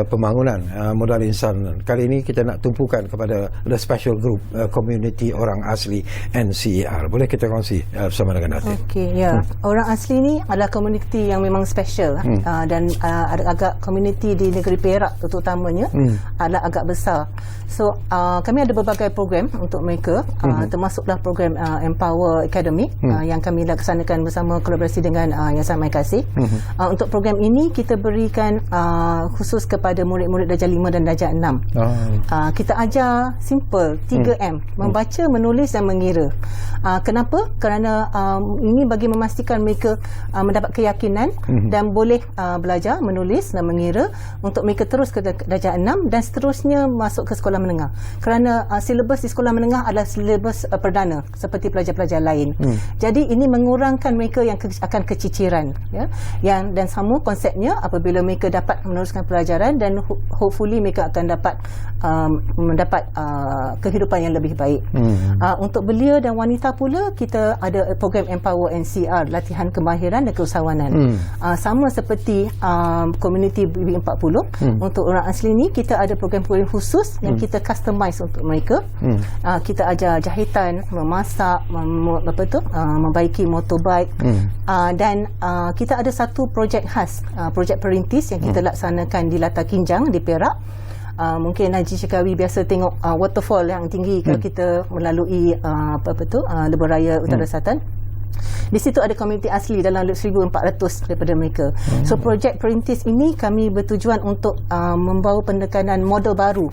Speaker 9: pembangunan modal insan. Kali ini kita nak tumpukan kepada the special group community orang asli NCER. Boleh kita kongsi bersama dengan Datin?
Speaker 10: Okey, ya. Orang asli ni adalah komuniti yang memang special dan agak komuniti di negeri Perak terutamanya adalah agak besar. So kami ada berbagai program untuk mereka, termasuklah program Empower Academy yang kami laksanakan bersama kolaborasi dengan Yayasan My Kasih. Untuk program ini kita berikan khusus kepada murid-murid darjah 5 dan darjah 6. Kita ajar simple 3M, membaca, menulis dan mengira. Kenapa? Kerana ini bagi memastikan mereka mendapat keyakinan dan boleh belajar, menulis dan mengira untuk mereka terus ke darjah 6 dan seterusnya masuk ke sekolah menengah. Kerana silibus di sekolah menengah adalah silibus perdana seperti pelajar-pelajar lain. Jadi ini mengurangkan mereka yang akan keciciran, ya. Dan sama konsepnya, apabila mereka dapat meneruskan pelajaran dan hopefully mereka akan dapat mendapat kehidupan yang lebih baik. Untuk belia dan wanita pula, kita ada program Empower NCR, latihan kemahiran dan keusahawanan. Sama seperti komuniti BB40, untuk orang asli ni kita ada program-program khusus yang kita customize untuk mereka. Kita ajar jahitan, memasak, membaiki motorbike, dan kita ada satu projek khas, projek perintis yang kita laksanakan di Latar Kinjang di Perak. Mungkin Haji Syikawi biasa tengok waterfall yang tinggi kalau kita melalui Lebuh Utara Selatan. Di situ ada komuniti asli dalam 1,400 daripada mereka. So projek perintis ini kami bertujuan untuk membawa pendekanan model baru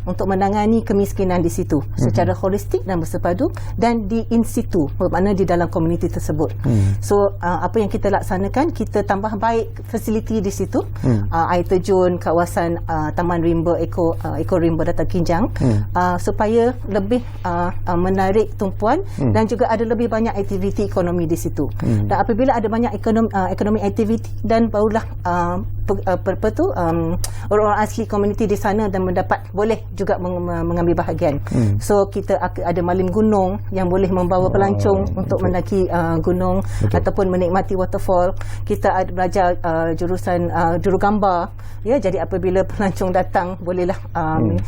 Speaker 10: untuk menangani kemiskinan di situ secara holistik dan bersepadu dan di in situ, bermakna di dalam komuniti tersebut. So apa yang kita laksanakan, kita tambah baik fasiliti di situ, air terjun, kawasan Taman Rimba, Eko Rimba Datar Kinjang, supaya lebih menarik tumpuan dan juga ada lebih banyak aktiviti ekonomi di situ. Dan apabila ada banyak ekonomi aktiviti, dan barulah orang asli komuniti di sana dan boleh juga mengambil bahagian. So kita ada malim gunung yang boleh membawa pelancong untuk mendaki gunung ataupun menikmati waterfall. Kita ada belajar jurusan jurugambar, ya, jadi apabila pelancong datang bolehlah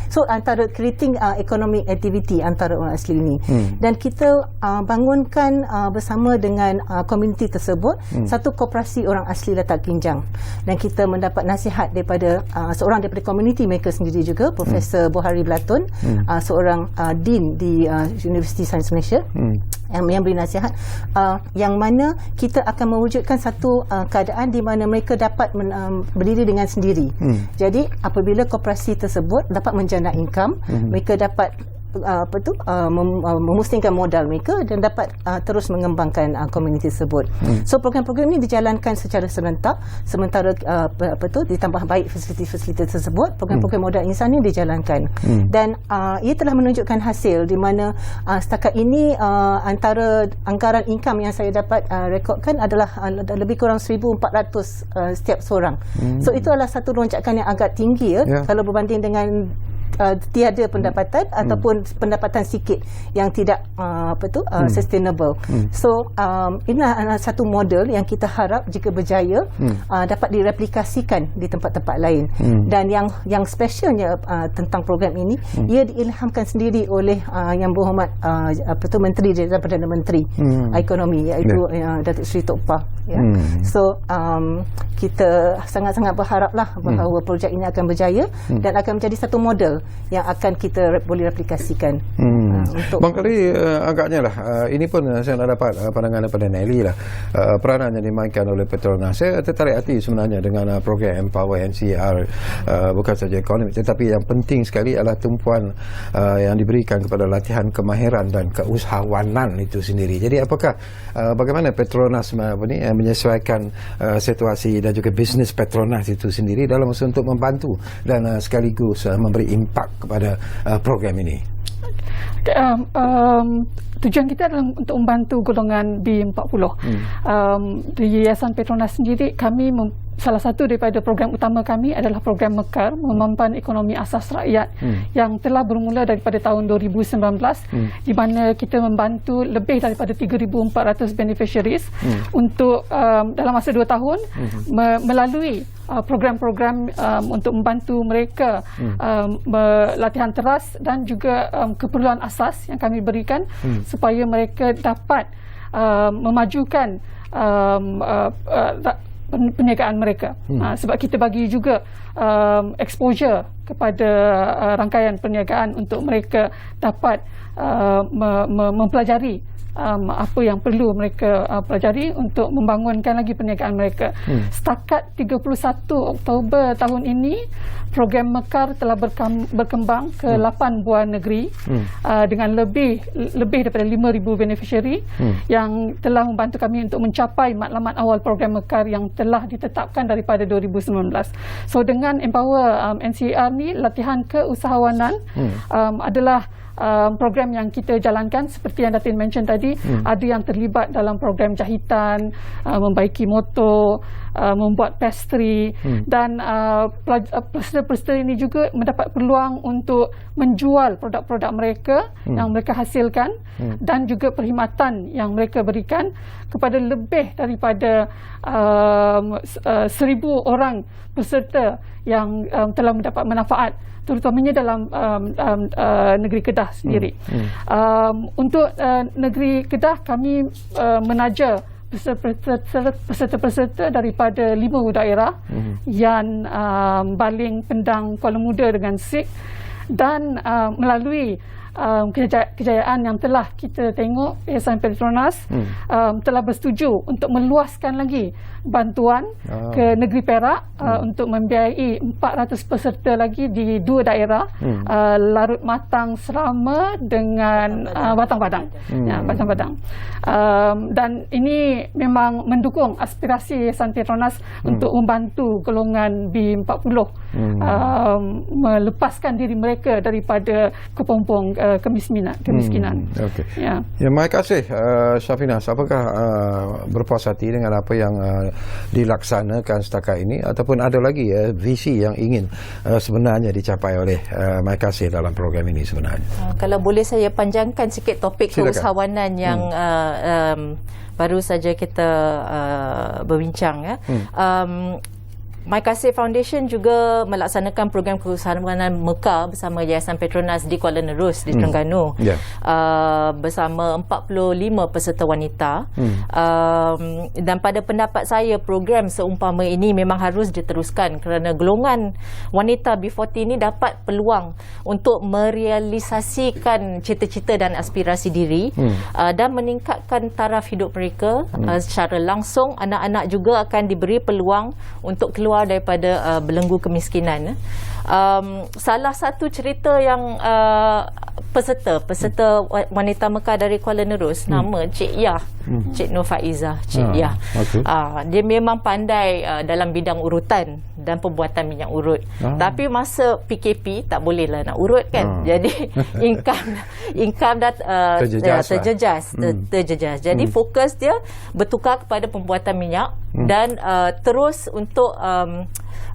Speaker 10: so antara creating economic activity antara orang asli ini. Dan kita bangunkan bersama dengan komuniti tersebut satu koperasi orang asli Latar Kinjang, dan kita mendapat nasihat daripada seorang daripada komuniti mereka sendiri juga, Profesor Bohari Belatun, seorang Dean di Universiti Sains Malaysia, yang beri nasihat yang mana kita akan mewujudkan satu keadaan di mana mereka dapat berdiri dengan sendiri. Jadi apabila koperasi tersebut dapat menjana income, mereka dapat memusnahkan modal mereka dan dapat terus mengembangkan komuniti tersebut. So program-program ini dijalankan secara serentak, sementara ditambah baik fasiliti-fasiliti tersebut, program-program modal insan ini dijalankan. Dan ia telah menunjukkan hasil di mana setakat ini antara anggaran income yang saya dapat rekodkan adalah lebih kurang 1,400 setiap seorang. So itu adalah satu lonjakan yang agak tinggi, ya. Kalau berbanding dengan tiada pendapatan ataupun pendapatan sikit yang tidak sustainable. So inilah satu model yang kita harap jika berjaya dapat direplikasikan di tempat-tempat lain. Dan yang specialnya tentang program ini, ia diilhamkan sendiri oleh Yang Berhormat Menteri dan Perdana Menteri Ekonomi, iaitu Datuk Seri Tok Pah, ya. So kita sangat-sangat berharaplah bahawa projek ini akan berjaya dan akan menjadi satu model yang akan kita boleh replikasikan. Untuk
Speaker 9: Barangkali agaknya lah ini pun saya nak dapat pandangan daripada Nelly lah, peranan yang dimainkan oleh Petronas. Saya tertarik hati sebenarnya dengan program Empower NCR, bukan saja ekonomi tetapi yang penting sekali adalah tumpuan yang diberikan kepada latihan kemahiran dan keusahawanan itu sendiri. Jadi apakah bagaimana Petronas menyesuaikan situasi dan juga bisnes Petronas itu sendiri dalam usaha untuk membantu dan sekaligus memberi impak kepada program ini?
Speaker 11: Tujuan kita adalah untuk membantu golongan B40. Di Yayasan Petronas sendiri, kami salah satu daripada program utama kami adalah program Mekar, Memampan Ekonomi Asas Rakyat, yang telah bermula daripada tahun 2019, di mana kita membantu lebih daripada 3,400 beneficiaries untuk dalam masa 2 tahun melalui program-program untuk membantu mereka latihan teras dan juga keperluan asas yang kami berikan supaya mereka dapat memajukan perniagaan mereka. Sebab kita bagi juga exposure kepada rangkaian perniagaan untuk mereka dapat mempelajari apa yang perlu mereka pelajari untuk membangunkan lagi perniagaan mereka. Setakat 31 Oktober tahun ini, program Mekar telah berkembang ke 8 buah negeri dengan lebih daripada 5,000 beneficiary yang telah membantu kami untuk mencapai matlamat awal program Mekar yang telah ditetapkan daripada 2019. So dengan Empower NCR ni, latihan keusahawanan adalah program yang kita jalankan seperti yang Datin mention tadi. Ada yang terlibat dalam program jahitan, membaiki motor, membuat pastry, dan peserta-peserta ini juga mendapat peluang untuk menjual produk-produk mereka yang mereka hasilkan dan juga perkhidmatan yang mereka berikan kepada lebih daripada 1,000 orang peserta yang telah mendapat manfaat, terutamanya dalam negeri Kedah sendiri. Untuk negeri Kedah, kami menaja peserta-peserta daripada 5 daerah, Yan, Baling, Pendang, Kuala Muda dengan Sik, dan melalui kejayaan yang telah kita tengok, Yayasan Petronas telah bersetuju untuk meluaskan lagi bantuan ke negeri Perak untuk membiayai 400 peserta lagi di 2 daerah, Larut Matang, Serama dengan Batang Padang. Batang Padang. Dan ini memang mendukung aspirasi Yayasan Petronas untuk membantu golongan B40 melepaskan diri mereka daripada kepompong kemiskinan.
Speaker 9: Ya, terima kasih Syafinas. Apakah berpuas hati dengan apa yang dilaksanakan setakat ini, ataupun ada lagi visi yang ingin sebenarnya dicapai oleh My Kasih dalam program ini sebenarnya?
Speaker 12: Kalau boleh saya panjangkan sikit topik keusahawanan yang baru saja kita berbincang. My Kasih Foundation juga melaksanakan program keusahawanan Mekar bersama Yayasan Petronas di Kuala Nerus di Terengganu, bersama 45 peserta wanita. Dan pada pendapat saya, program seumpama ini memang harus diteruskan kerana golongan wanita B40 ini dapat peluang untuk merealisasikan cita-cita dan aspirasi diri dan meningkatkan taraf hidup mereka secara langsung. Anak-anak juga akan diberi peluang untuk keluar daripada belenggu kemiskinan. Salah satu cerita yang peserta wanita Mekar dari Kuala Nerus, nama Cik Yah, Cik Nur Faizah, Cik Yah. Dia memang pandai dalam bidang urutan dan pembuatan minyak urut. Tapi masa PKP tak bolehlah nak urut kan. Jadi income dah terjejas. Jadi fokus dia bertukar kepada pembuatan minyak dan terus untuk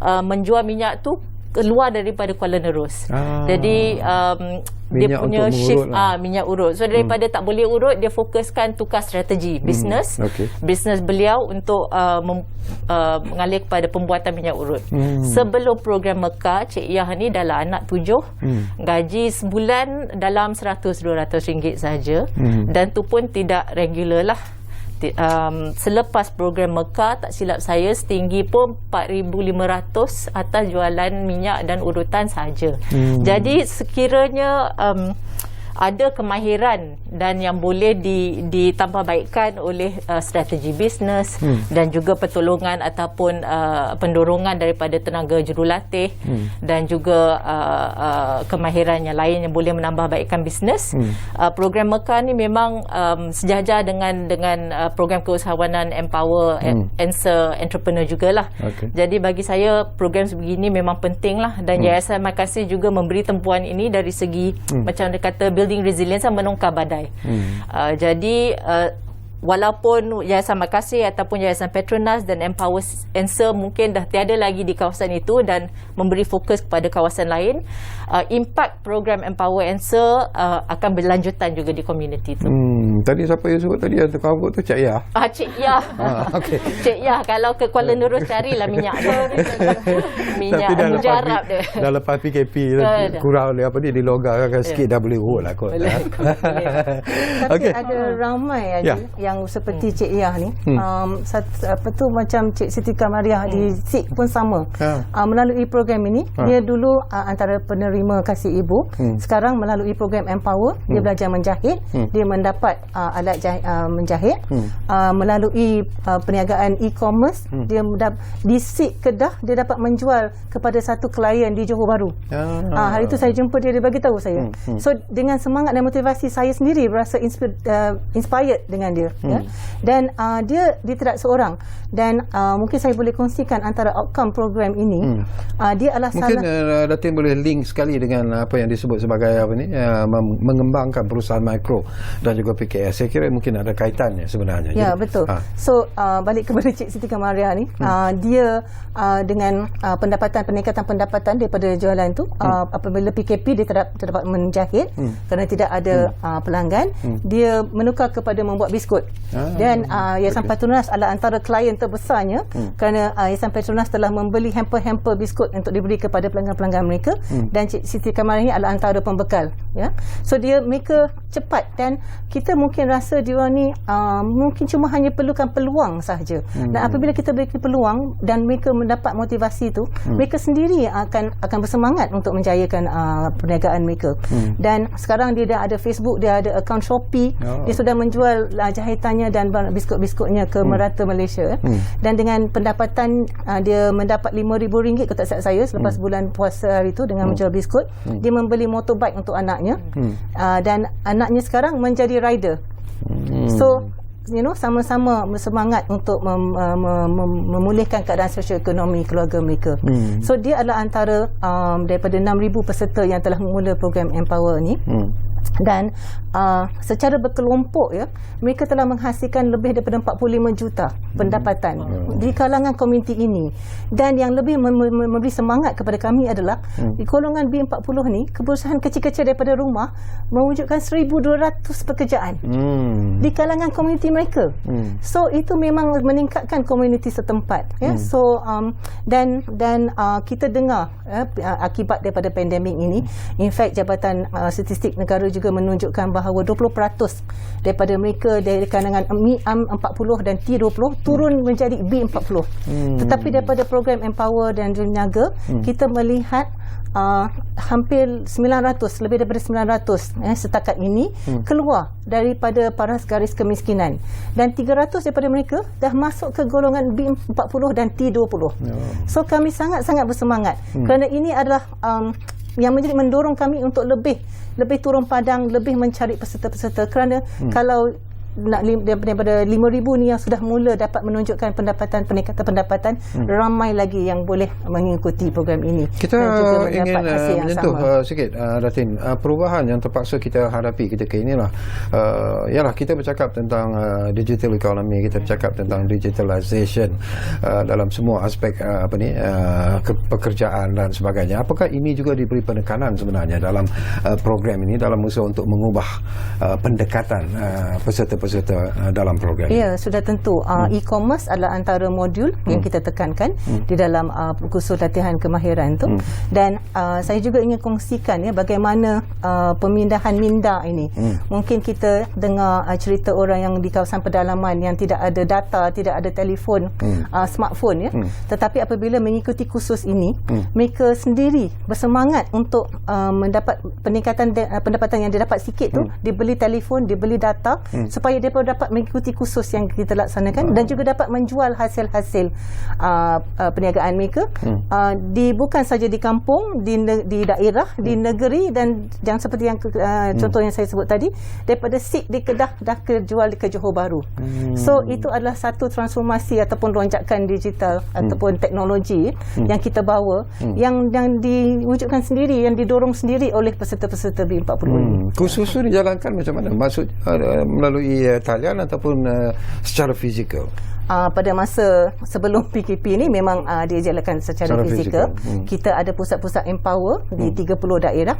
Speaker 12: menjual minyak tu keluar daripada Kuala Nerus. Jadi dia punya shift minyak urut. So daripada tak boleh urut, dia fokuskan tukar strategi bisnes. Bisnes beliau untuk mengalir kepada pembuatan minyak urut. Sebelum program Mekar, Cik Yah ni adalah anak 7. Gaji sebulan dalam 100-200 ringgit saja. Dan tu pun tidak regular lah. selepas program Mekah, tak silap saya setinggi pun 4,500 atas jualan minyak dan urutan saja. Jadi sekiranya ada kemahiran dan yang boleh ditambahbaikkan oleh strategi bisnes dan juga pertolongan ataupun pendorongan daripada tenaga jurulatih dan juga kemahiran yang lain yang boleh menambahbaikkan bisnes. Program Mekah ni memang sejajar dengan program keusahawanan Empower Answer Entrepreneur jugalah. Jadi bagi saya program sebegini memang penting lah, dan Yayasan Makasih juga memberi tempuan ini dari segi macam dia kata building resilience dan menongkar badai. Jadi walaupun Yayasan Makasih ataupun Yayasan Petronas dan Empower Answer mungkin dah tiada lagi di kawasan itu dan memberi fokus kepada kawasan lain, impact program Empower Answer akan berlanjutan juga di komuniti itu.
Speaker 9: Tadi siapa yang sebut tadi yang terkabut tu Cik Yah?
Speaker 12: Cik Yah.
Speaker 9: Okay.
Speaker 12: Cik Yah, kalau ke Kuala Nurul carilah minyak dia. Minyak mujarab dia.
Speaker 9: Dah lepas PKP kurang apa ni dilonggarkan sikit dah boleh urut lah kot.
Speaker 10: Tapi ada ramai aja yang seperti Cik Yah ni. Apa tu macam Cik Siti Kamariah di SIK pun sama. Melalui program ini dia dulu antara penerima kasih ibu, sekarang melalui program Empower dia belajar menjahit, dia mendapat alat menjahit, melalui perniagaan e-commerce dia di SIK Kedah dia dapat menjual kepada satu klien di Johor Bahru. Hari itu saya jumpa dia bagi tahu saya. So dengan semangat dan motivasi saya sendiri berasa inspired dengan dia. Dan dia tidak seorang, dan mungkin saya boleh kongsikan antara outcome program ini. Dia adalah
Speaker 9: mungkin Datin boleh link sekali dengan apa yang disebut sebagai apa ni mengembangkan perusahaan mikro dan juga PKS. Saya kira mungkin ada kaitannya sebenarnya.
Speaker 10: Ya, betul. So balik kepada Cik Siti Kamariah ni, dia dengan peningkatan pendapatan daripada jualan tu, apabila PKP dia tidak dapat menjahit kerana tidak ada pelanggan, dia menukar kepada membuat biskut. Dan Yayasan Petronas adalah antara klien terbesarnya kerana Yayasan Petronas telah membeli hamper-hamper biskut untuk diberi kepada pelanggan-pelanggan mereka, dan Cik Siti Kamariah ni adalah antara pembekal. So dia mereka cepat, dan kita mungkin rasa diorang ni mungkin cuma hanya perlukan peluang sahaja. Dan apabila kita beri peluang dan mereka mendapat motivasi tu, mereka sendiri akan bersemangat untuk menjayakan perniagaan mereka. Dan sekarang dia dah ada Facebook, dia ada akaun Shopee, dia sudah menjual jahitannya dan biskut-biskutnya ke merata Malaysia. Dan dengan pendapatan dia mendapat RM5,000 kalau tak silap saya selepas bulan puasa hari itu dengan menjual biskut. Dia membeli motorbike untuk anaknya, dan anaknya sekarang menjadi rider. So sama-sama bersemangat untuk memulihkan keadaan sosioekonomi keluarga mereka. So dia adalah antara daripada 6,000 peserta yang telah memula program Empower ni. Dan secara berkelompok mereka telah menghasilkan lebih daripada 45 juta pendapatan di kalangan komuniti ini. Dan yang lebih memberi semangat kepada kami adalah di golongan B40 ni, perusahaan kecil-kecil daripada rumah mewujudkan 1,200 pekerjaan di kalangan komuniti mereka. So itu memang meningkatkan komuniti setempat. So dan kita dengar akibat daripada pandemik ini, in fact Jabatan Statistik Negara juga menunjukkan bahawa 20% daripada mereka dari kalangan M40 dan T20 turun menjadi B40. Tetapi daripada program Empower dan Niaga, kita melihat hampir 900, lebih daripada 900 setakat ini keluar daripada paras garis kemiskinan, dan 300 daripada mereka dah masuk ke golongan B40 dan T20. So kami sangat-sangat bersemangat kerana ini adalah yang menjadi mendorong kami untuk lebih turun padang, lebih mencari peserta-peserta, kerana kalau nak daripada 5,000 ni yang sudah mula dapat menunjukkan peningkatan pendapatan, ramai lagi yang boleh mengikuti program ini.
Speaker 9: Kita ingin menyentuh sikit Datin, perubahan yang terpaksa kita hadapi ketika inilah ialah kita bercakap tentang digital economy, kita bercakap tentang digitalization dalam semua aspek pekerjaan dan sebagainya. Apakah ini juga diberi penekanan sebenarnya dalam program ini dalam usaha untuk mengubah pendekatan peserta peserta dalam program?
Speaker 10: Ya, sudah tentu. E-commerce adalah antara modul yang kita tekankan di dalam kursus latihan kemahiran tu. Dan saya juga ingin kongsikan bagaimana pemindahan minda ini. Mungkin kita dengar cerita orang yang di kawasan pedalaman yang tidak ada data, tidak ada telefon, smartphone tetapi apabila mengikuti kursus ini, mereka sendiri bersemangat untuk mendapat peningkatan pendapatan yang dia dapat sikit tu, dibeli telefon, dibeli data supaya dia dapat mengikuti kursus yang kita laksanakan dan juga dapat menjual hasil-hasil perniagaan mereka bukan saja di kampung, di daerah, di negeri, dan yang seperti yang contoh yang saya sebut tadi, daripada sik di Kedah dah jual ke Johor Bahru. So itu adalah satu transformasi ataupun lonjakan digital ataupun teknologi yang kita bawa, yang diwujudkan sendiri, yang didorong sendiri oleh peserta-peserta B40 ini.
Speaker 9: Kursus itu dijalankan macam mana? Maksud melalui talian ataupun secara fizikal?
Speaker 10: Pada masa sebelum PKP ni memang dia jalankan secara fizikal. Kita ada pusat-pusat empower di 30 daerah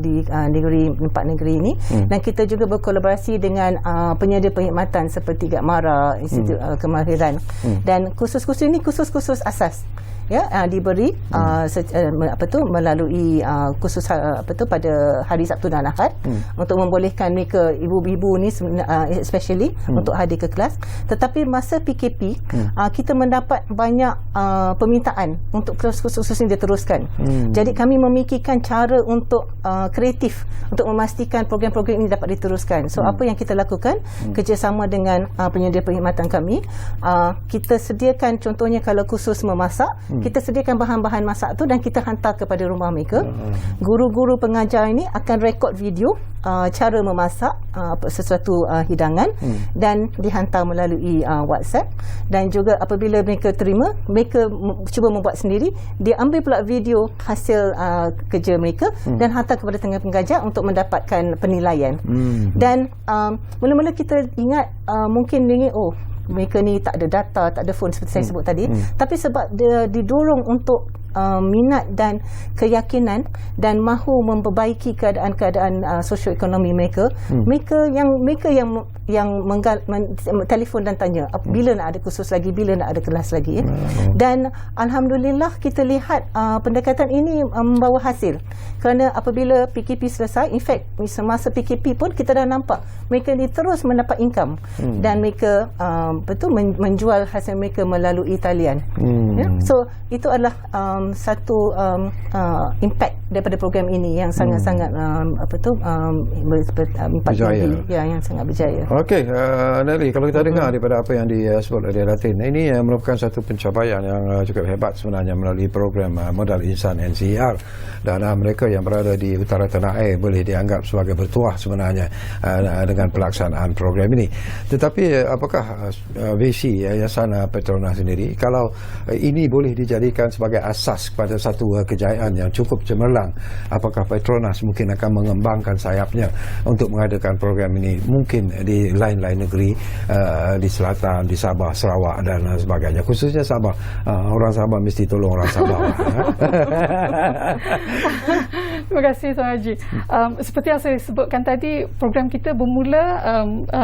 Speaker 10: di negeri 4 negeri ini, dan kita juga berkolaborasi dengan penyedia perkhidmatan seperti Gakmara, Institut Kemahiran, dan kursus-kursus ini kursus-kursus asas diberi melalui kursus pada hari Sabtu dan Ahad untuk membolehkan mereka, ibu-ibu ni especially untuk hadir ke kelas. Tetapi masa PKP kita mendapat banyak permintaan untuk kursus-kursus ini diteruskan. Jadi kami memikirkan cara untuk kreatif untuk memastikan program-program ini dapat diteruskan. So apa yang kita lakukan, kerjasama dengan penyedia perkhidmatan kami, kita sediakan contohnya kalau kursus memasak, kita sediakan bahan-bahan masak tu dan kita hantar kepada rumah mereka. Guru-guru pengajar ini akan rekod video cara memasak sesuatu hidangan dan dihantar melalui WhatsApp, dan juga apabila mereka terima, mereka cuba membuat sendiri, dia ambil pula video hasil kerja mereka dan hantar kepada tengah pengajar untuk mendapatkan penilaian. Dan mula-mula kita ingat mungkin ini mereka ni tak ada data, tak ada phone seperti saya sebut tadi, tapi sebab dia didorong untuk minat dan keyakinan dan mahu memperbaiki keadaan sosioekonomi mereka, mereka yang telefon dan tanya bila nak ada kursus lagi, bila nak ada kelas lagi. Dan alhamdulillah kita lihat pendekatan ini membawa hasil, kerana apabila PKP selesai, in fact semasa PKP pun kita dah nampak mereka ni terus mendapat income dan mereka menjual hasil mereka melalui talian. So itu adalah satu impact daripada program ini yang sangat-sangat
Speaker 9: berjaya.
Speaker 10: Yang sangat berjaya.
Speaker 9: Okey, Nelly, kalau kita dengar daripada apa yang disebut oleh Latin, ini merupakan satu pencapaian yang cukup hebat sebenarnya melalui program Modal Insan NCER, dan mereka yang berada di utara tanah air boleh dianggap sebagai bertuah sebenarnya dengan pelaksanaan program ini. Tetapi apakah visi Yayasan Petronas sendiri, kalau ini boleh dijadikan sebagai asas kepada satu kejayaan yang cukup cemerlang, apakah Petronas mungkin akan mengembangkan sayapnya untuk mengadakan program ini mungkin di lain-lain negeri, di selatan, di Sabah, Sarawak dan sebagainya, khususnya Sabah. Orang Sabah mesti tolong orang Sabah.
Speaker 11: Terima kasih Tuan Haji. Seperti yang saya sebutkan tadi, program kita bermula,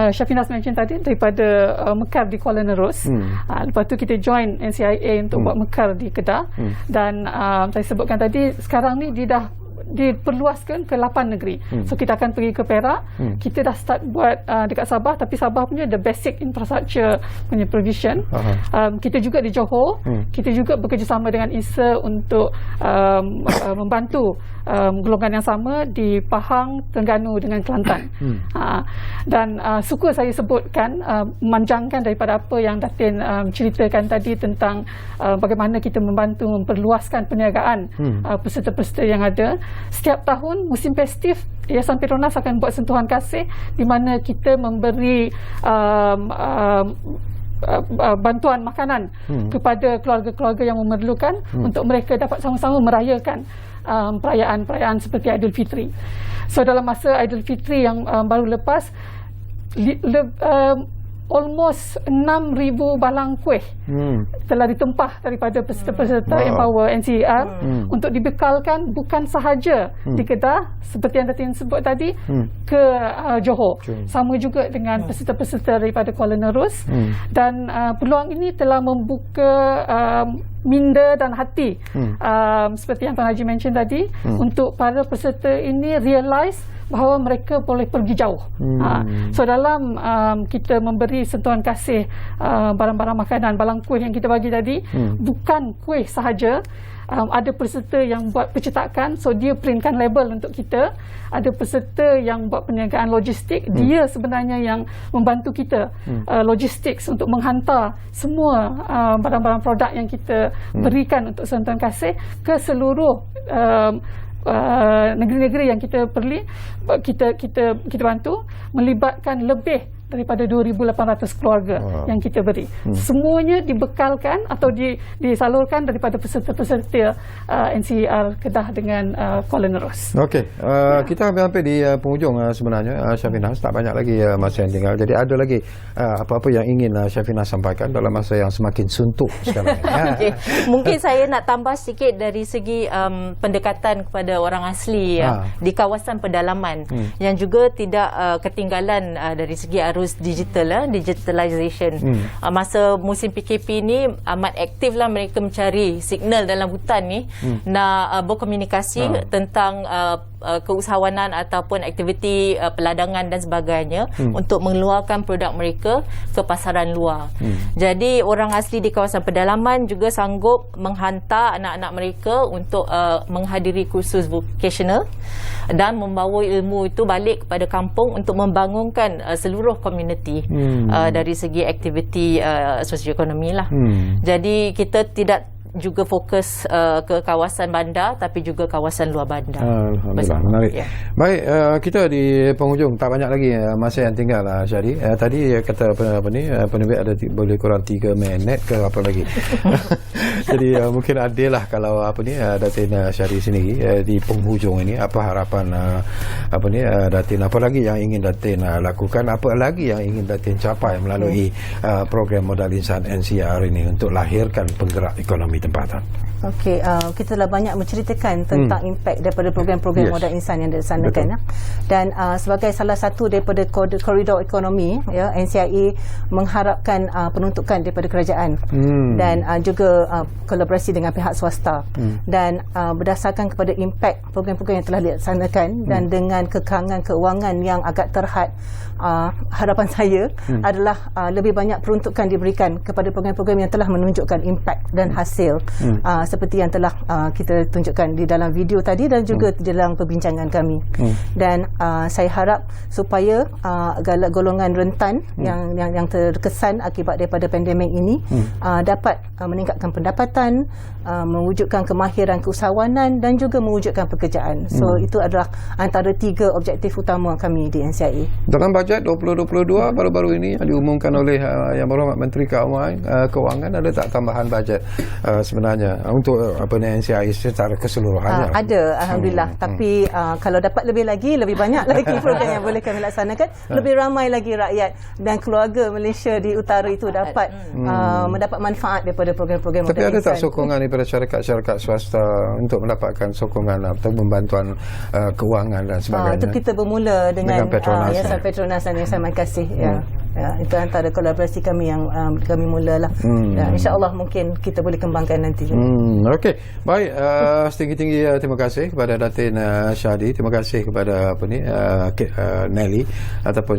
Speaker 11: Syafinas mention tadi, daripada Mekar di Kuala Nerus. Lepas tu kita join NCIA untuk buat Mekar di Kedah. Dan saya sebutkan tadi, sekarang ni dia dah diperluaskan ke 8 negeri. So kita akan pergi ke Perak. Kita dah start buat dekat Sabah, tapi Sabah punya the basic infrastructure punya provision. Kita juga di Johor. Kita juga bekerjasama dengan ISA untuk membantu golongan yang sama di Pahang, Terengganu dengan Kelantan. Dan suka saya sebutkan, memanjangkan daripada apa yang Datin ceritakan tadi tentang bagaimana kita membantu memperluaskan perniagaan peserta-peserta yang ada. Setiap tahun musim festif, Yayasan Petronas akan buat sentuhan kasih di mana kita memberi bantuan makanan kepada keluarga-keluarga yang memerlukan untuk mereka dapat sama-sama merayakan perayaan-perayaan seperti Aidilfitri. So dalam masa Aidilfitri yang baru lepas, almost 6,000 balang kuih telah ditempah daripada peserta-peserta Empower NCER untuk dibekalkan bukan sahaja di Kedah seperti yang Datin sebut tadi ke Johor. Sama juga dengan peserta-peserta daripada Kuala Nerus dan peluang ini telah membuka minda dan hati seperti yang Tuan Haji mention tadi untuk para peserta ini realise bahawa mereka boleh pergi jauh. So dalam kita memberi sentuhan kasih barang-barang makanan, balang kuih yang kita bagi tadi, bukan kuih sahaja. Ada peserta yang buat percetakan, so dia printkan label untuk kita. Ada peserta yang buat perniagaan logistik, dia sebenarnya yang membantu kita logistik untuk menghantar semua barang-barang produk yang kita berikan untuk sentuhan kasih ke seluruh negeri-negeri yang kita perli, kita bantu, melibatkan lebih daripada 2,800 keluarga yang kita beri. Semuanya dibekalkan atau disalurkan daripada peserta-peserta NCER Kedah dengan Kuala Nerus.
Speaker 9: Okey, kita hampir di penghujung sebenarnya, Syafinah. Tak banyak lagi masa yang tinggal. Jadi ada lagi apa-apa yang ingin Syafinah sampaikan dalam masa yang semakin suntuk sekarang.
Speaker 12: Okay. Mungkin saya nak tambah sikit dari segi pendekatan kepada orang asli di kawasan pedalaman yang juga tidak ketinggalan dari segi arus digital, digitalization. Masa musim PKP ni amat aktif lah mereka mencari signal dalam hutan ni nak berkomunikasi tentang keusahawanan ataupun aktiviti peladangan dan sebagainya untuk mengeluarkan produk mereka ke pasaran luar. Jadi orang asli di kawasan pedalaman juga sanggup menghantar anak-anak mereka untuk menghadiri kursus vocational dan membawa ilmu itu balik kepada kampung untuk membangunkan seluruh komuniti dari segi aktiviti sosioekonomi lah. Jadi kita tidak juga fokus ke kawasan bandar tapi juga kawasan luar bandar.
Speaker 9: Alhamdulillah, menarik. Baik, kita di penghujung, tak banyak lagi masa yang tinggal Syadi. Tadi kata penerbit ada boleh kurang 3 minit ke apa lagi. Jadi mungkin adil lah kalau Datin Syadi sendiri di penghujung ini, apa harapan Datin, apa lagi yang ingin Datin lakukan, apa lagi yang ingin Datin capai melalui program Modal Insan NCER ini untuk lahirkan penggerak ekonomi tempatan.
Speaker 10: Okey, kita telah banyak menceritakan tentang impak daripada program-program modal insan yang dilaksanakan. Dan sebagai salah satu daripada koridor ekonomi, NCIA mengharapkan penuntukan daripada kerajaan dan juga kolaborasi dengan pihak swasta. Dan berdasarkan kepada impak program-program yang telah dilaksanakan dan dengan kekangan keuangan yang agak terhad, harapan saya adalah lebih banyak peruntukan diberikan kepada program-program yang telah menunjukkan impak dan hasil. Seperti yang telah kita tunjukkan di dalam video tadi dan juga di dalam perbincangan kami. Dan saya harap supaya golongan rentan yang terkesan akibat daripada pandemik ini dapat meningkatkan pendapatan, mewujudkan kemahiran keusahawanan dan juga mewujudkan pekerjaan. So itu adalah antara 3 objektif utama kami di NCIA.
Speaker 9: Dalam bajet 2022 baru-baru ini yang diumumkan oleh Yang Berhormat Menteri Keuangan, ada tak tambahan bajet sebenarnya untuk NCIA secara keseluruhannya?
Speaker 10: Ada, alhamdulillah. Tapi kalau dapat lebih banyak lagi program yang boleh kami laksanakan, lebih ramai lagi rakyat dan keluarga Malaysia di utara itu dapat mendapat manfaat daripada program-program.
Speaker 9: Tapi ada tak sokongan daripada syarikat swasta untuk mendapatkan sokongan atau bantuan keuangan dan sebagainya?
Speaker 10: Itu kita bermula dengan
Speaker 9: Petronas,
Speaker 10: Yayasan Petronas dan Yayasan Makasih. Itu antara kolaborasi kami yang kami mulalah. InsyaAllah mungkin kita boleh kembangkan nanti.
Speaker 9: Okey, baik. Setinggi-tinggi terima kasih kepada Datin Syadi, terima kasih kepada Nelly ataupun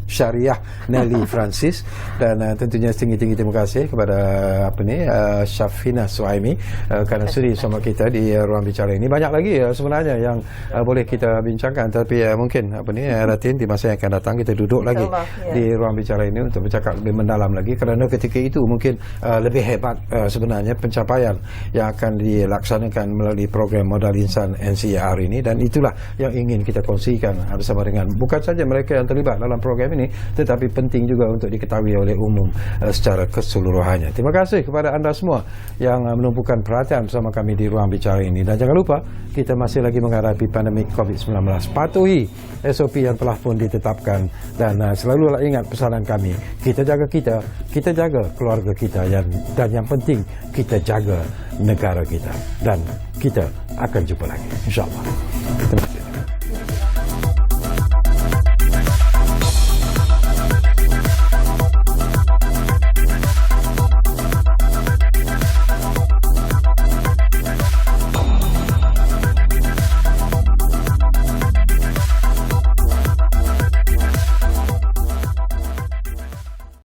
Speaker 9: Syariah Nelly Francis, dan tentunya setinggi-tinggi terima kasih kepada Syafinah Suhaimi kerana sudi bersama kita di ruang bicara ini. Banyak lagi sebenarnya yang boleh kita bincangkan, tapi mungkin Datin di masa yang akan datang kita duduk lagi di ruang bicara ini untuk bercakap lebih mendalam lagi, kerana ketika itu mungkin lebih hebat sebenarnya pencapaian yang akan dilaksanakan melalui program Modal Insan NCER ini, dan itulah yang ingin kita kongsikan bersama dengan bukan saja mereka yang terlibat dalam program ini, ini, tetapi penting juga untuk diketahui oleh umum secara keseluruhannya. Terima kasih kepada anda semua yang menumpukan perhatian bersama kami di Ruang Bicara ini, dan jangan lupa kita masih lagi menghadapi pandemik COVID-19. Patuhi SOP yang telah pun ditetapkan, dan selalulah ingat pesanan kami, kita jaga kita jaga keluarga kita, dan yang penting kita jaga negara kita, dan kita akan jumpa lagi, insyaAllah. Terima kasih.